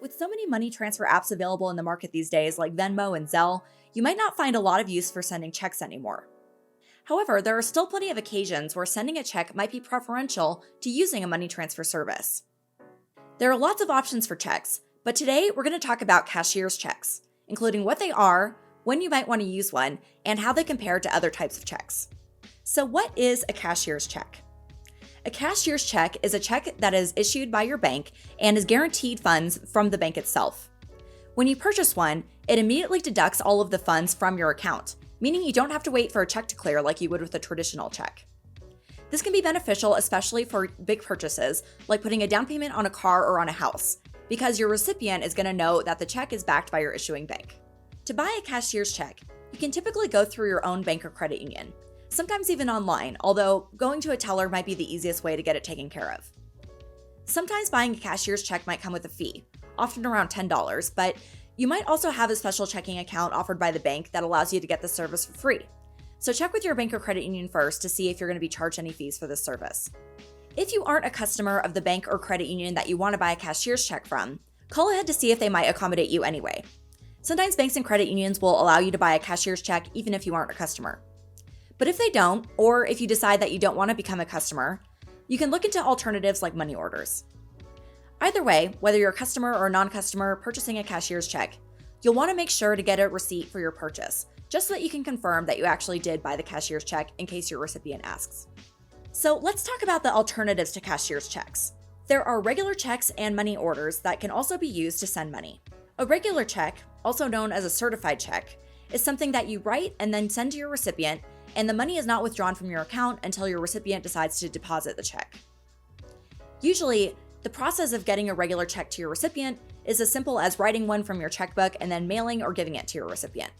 With so many money transfer apps available in the market these days, like Venmo and Zelle, you might not find a lot of use for sending checks anymore. However, there are still plenty of occasions where sending a check might be preferential to using a money transfer service. There are lots of options for checks, but today we're going to talk about cashier's checks, including what they are, when you might want to use one, and how they compare to other types of checks. So what is a cashier's check? A cashier's check is a check that is issued by your bank and is guaranteed funds from the bank itself. When you purchase one, it immediately deducts all of the funds from your account, meaning you don't have to wait for a check to clear like you would with a traditional check. This can be beneficial especially for big purchases, like putting a down payment on a car or on a house, because your recipient is going to know that the check is backed by your issuing bank. To buy a cashier's check, you can typically go through your own bank or credit union, sometimes even online, although going to a teller might be the easiest way to get it taken care of. Sometimes buying a cashier's check might come with a fee, often around $10, but you might also have a special checking account offered by the bank that allows you to get the service for free. So check with your bank or credit union first to see if you're going to be charged any fees for this service. If you aren't a customer of the bank or credit union that you want to buy a cashier's check from, call ahead to see if they might accommodate you anyway. Sometimes banks and credit unions will allow you to buy a cashier's check even if you aren't a customer. But if they don't, or if you decide that you don't want to become a customer, you can look into alternatives like money orders. Either way, whether you're a customer or a non-customer purchasing a cashier's check, you'll want to make sure to get a receipt for your purchase, just so that you can confirm that you actually did buy the cashier's check in case your recipient asks. So let's talk about the alternatives to cashier's checks. There are regular checks and money orders that can also be used to send money. A regular check, also known as a certified check, is something that you write and then send to your recipient, and the money is not withdrawn from your account until your recipient decides to deposit the check. Usually, the process of getting a regular check to your recipient is as simple as writing one from your checkbook and then mailing or giving it to your recipient.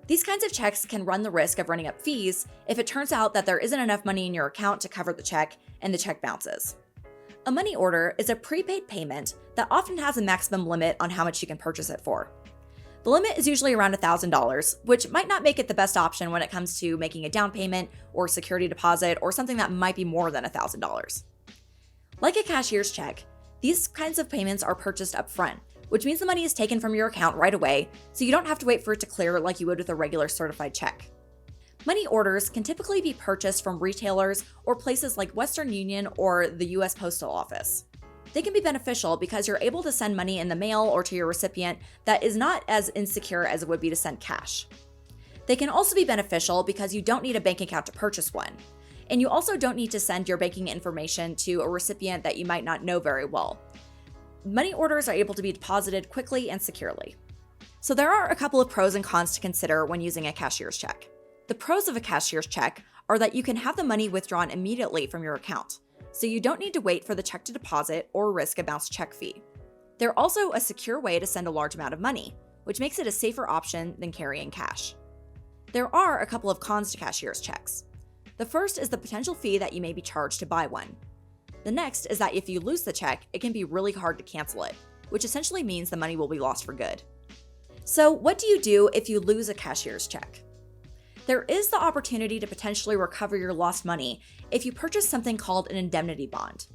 These kinds of checks can run the risk of running up fees if it turns out that there isn't enough money in your account to cover the check and the check bounces. A money order is a prepaid payment that often has a maximum limit on how much you can purchase it for. The limit is usually around $1,000, which might not make it the best option when it comes to making a down payment or security deposit or something that might be more than $1,000. Like a cashier's check, these kinds of payments are purchased up front, which means the money is taken from your account right away, so you don't have to wait for it to clear like you would with a regular certified check. Money orders can typically be purchased from retailers or places like Western Union or the US Postal Office. They can be beneficial because you're able to send money in the mail or to your recipient that is not as insecure as it would be to send cash. They can also be beneficial because you don't need a bank account to purchase one, and you also don't need to send your banking information to a recipient that you might not know very well. Money orders are able to be deposited quickly and securely. So there are a couple of pros and cons to consider when using a cashier's check. The pros of a cashier's check are that you can have the money withdrawn immediately from your account, so you don't need to wait for the check to deposit or risk a bounced check fee. They're also a secure way to send a large amount of money, which makes it a safer option than carrying cash. There are a couple of cons to cashier's checks. The first is the potential fee that you may be charged to buy one. The next is that if you lose the check, it can be really hard to cancel it, which essentially means the money will be lost for good. So what do you do if you lose a cashier's check? There is the opportunity to potentially recover your lost money if you purchase something called an indemnity bond.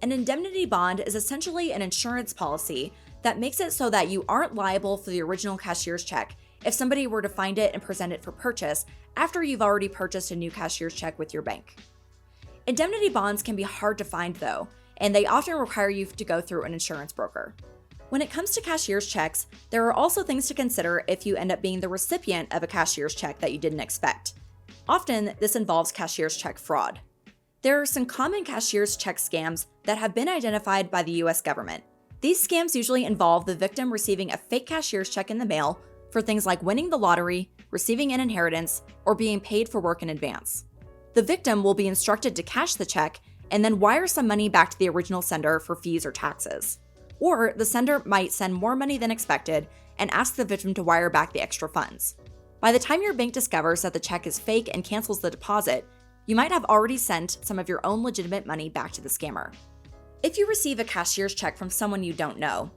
An indemnity bond is essentially an insurance policy that makes it so that you aren't liable for the original cashier's check if somebody were to find it and present it for purchase after you've already purchased a new cashier's check with your bank. Indemnity bonds can be hard to find though, and they often require you to go through an insurance broker. When it comes to cashier's checks, there are also things to consider if you end up being the recipient of a cashier's check that you didn't expect. Often, this involves cashier's check fraud. There are some common cashier's check scams that have been identified by the US government. These scams usually involve the victim receiving a fake cashier's check in the mail for things like winning the lottery, receiving an inheritance, or being paid for work in advance. The victim will be instructed to cash the check and then wire some money back to the original sender for fees or taxes. Or the sender might send more money than expected and ask the victim to wire back the extra funds. By the time your bank discovers that the check is fake and cancels the deposit, you might have already sent some of your own legitimate money back to the scammer. If you receive a cashier's check from someone you don't know,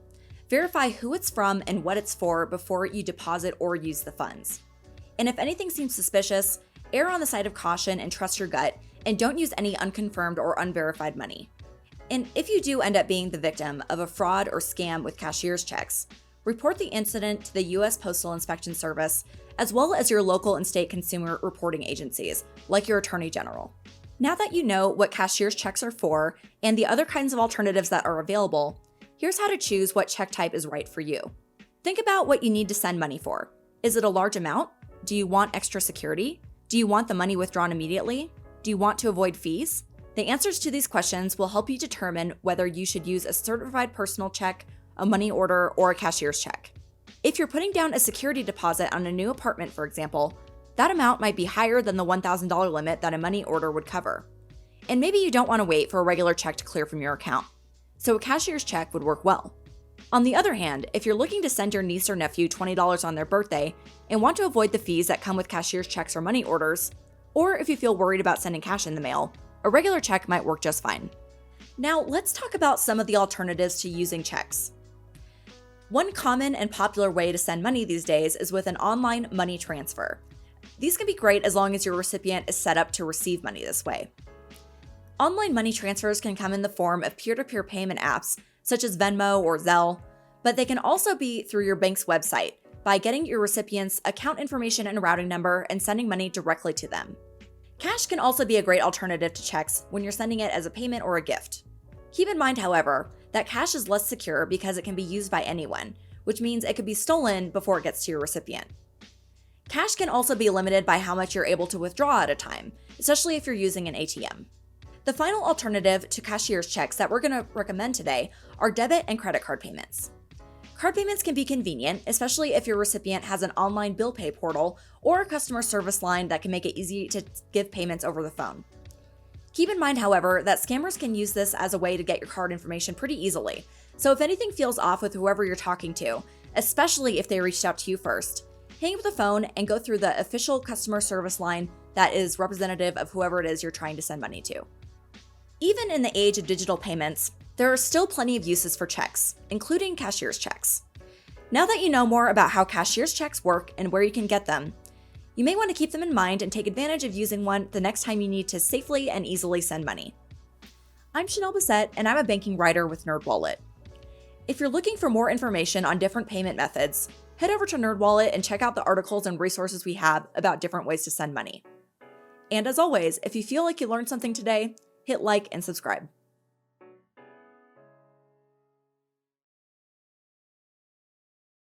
verify who it's from and what it's for before you deposit or use the funds. And if anything seems suspicious, err on the side of caution and trust your gut, and don't use any unconfirmed or unverified money. And if you do end up being the victim of a fraud or scam with cashier's checks, report the incident to the U.S. Postal Inspection Service, as well as your local and state consumer reporting agencies, like your Attorney General. Now that you know what cashier's checks are for and the other kinds of alternatives that are available, here's how to choose what check type is right for you. Think about what you need to send money for. Is it a large amount? Do you want extra security? Do you want the money withdrawn immediately? Do you want to avoid fees? The answers to these questions will help you determine whether you should use a certified personal check, a money order, or a cashier's check. If you're putting down a security deposit on a new apartment, for example, that amount might be higher than the $1,000 limit that a money order would cover. And maybe you don't want to wait for a regular check to clear from your account, so a cashier's check would work well. On the other hand, if you're looking to send your niece or nephew $20 on their birthday and want to avoid the fees that come with cashier's checks or money orders, or if you feel worried about sending cash in the mail, a regular check might work just fine. Now, let's talk about some of the alternatives to using checks. One common and popular way to send money these days is with an online money transfer. These can be great as long as your recipient is set up to receive money this way. Online money transfers can come in the form of peer-to-peer payment apps such as Venmo or Zelle, but they can also be through your bank's website by getting your recipient's account information and routing number and sending money directly to them. Cash can also be a great alternative to checks when you're sending it as a payment or a gift. Keep in mind, however, that cash is less secure because it can be used by anyone, which means it could be stolen before it gets to your recipient. Cash can also be limited by how much you're able to withdraw at a time, especially if you're using an ATM. The final alternative to cashier's checks that we're going to recommend today are debit and credit card payments. Card payments can be convenient, especially if your recipient has an online bill pay portal or a customer service line that can make it easy to give payments over the phone. Keep in mind, however, that scammers can use this as a way to get your card information pretty easily. So if anything feels off with whoever you're talking to, especially if they reached out to you first, hang up the phone and go through the official customer service line that is representative of whoever it is you're trying to send money to. Even in the age of digital payments, there are still plenty of uses for checks, including cashier's checks. Now that you know more about how cashier's checks work and where you can get them, you may want to keep them in mind and take advantage of using one the next time you need to safely and easily send money. I'm Chanelle Bessette, and I'm a banking writer with NerdWallet. If you're looking for more information on different payment methods, head over to NerdWallet and check out the articles and resources we have about different ways to send money. And as always, if you feel like you learned something today, hit like and subscribe.